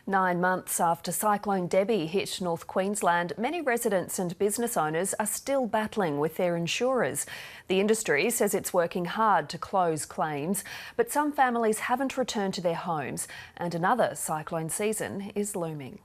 9 months after Cyclone Debbie hit North Queensland, many residents and business owners are still battling with their insurers. The industry says it's working hard to close claims, but some families haven't returned to their homes and another cyclone season is looming.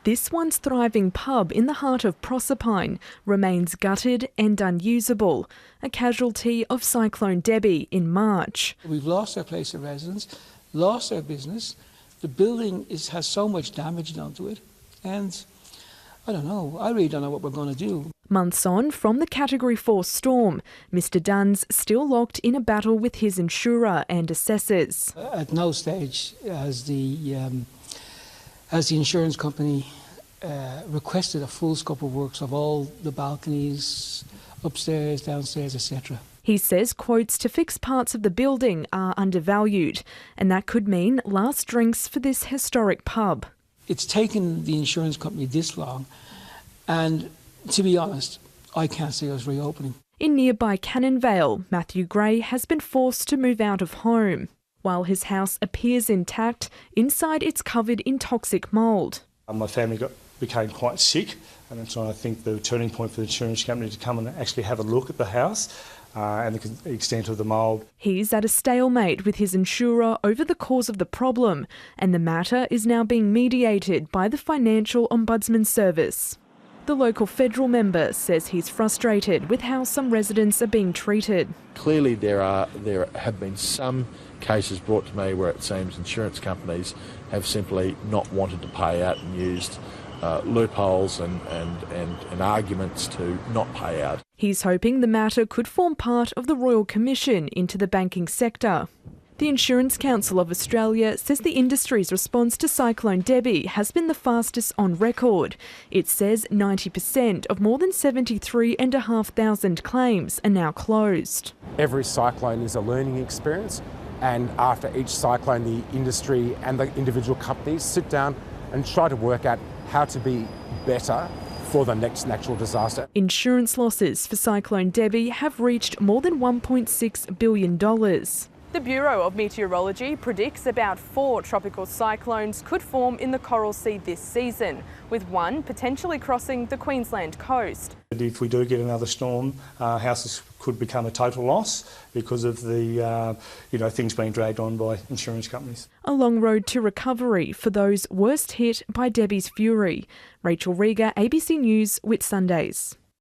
This once thriving pub in the heart of Proserpine remains gutted and unusable, a casualty of Cyclone Debbie in March. We've lost our place of residence, lost our business. The building has so much damage done to it, and I don't know, I really don't know what we're going to do. Months on from the Category 4 storm, Mr Dunn's still locked in a battle with his insurer and assessors. At no stage has the insurance company requested a full scope of works of all the balconies, upstairs, downstairs, etc. He says quotes to fix parts of the building are undervalued, and that could mean last drinks for this historic pub. It's taken the insurance company this long, and to be honest, I can't see us reopening. In nearby Cannon Vale, Matthew Gray has been forced to move out of home. While his house appears intact, inside it's covered in toxic mould. My family became quite sick, and so I think the turning point for the insurance company to come and actually have a look at the house and the extent of the mould. He's at a stalemate with his insurer over the cause of the problem, and the matter is now being mediated by the Financial Ombudsman Service. The local federal member says he's frustrated with how some residents are being treated. Clearly there have been some cases brought to me where it seems insurance companies have simply not wanted to pay out and used loopholes and arguments to not pay out. He's hoping the matter could form part of the Royal Commission into the banking sector. The Insurance Council of Australia says the industry's response to Cyclone Debbie has been the fastest on record. It says 90% of more than 73,500 claims are now closed. Every cyclone is a learning experience, and after each cyclone the industry and the individual companies sit down and try to work out how to be better for the next natural disaster. Insurance losses for Cyclone Debbie have reached more than $1.6 billion. The Bureau of Meteorology predicts about 4 tropical cyclones could form in the Coral Sea this season, with one potentially crossing the Queensland coast. If we do get another storm, houses could become a total loss because of the things being dragged on by insurance companies. A long road to recovery for those worst hit by Debbie's fury. Rachel Rieger, ABC News, Whitsundays.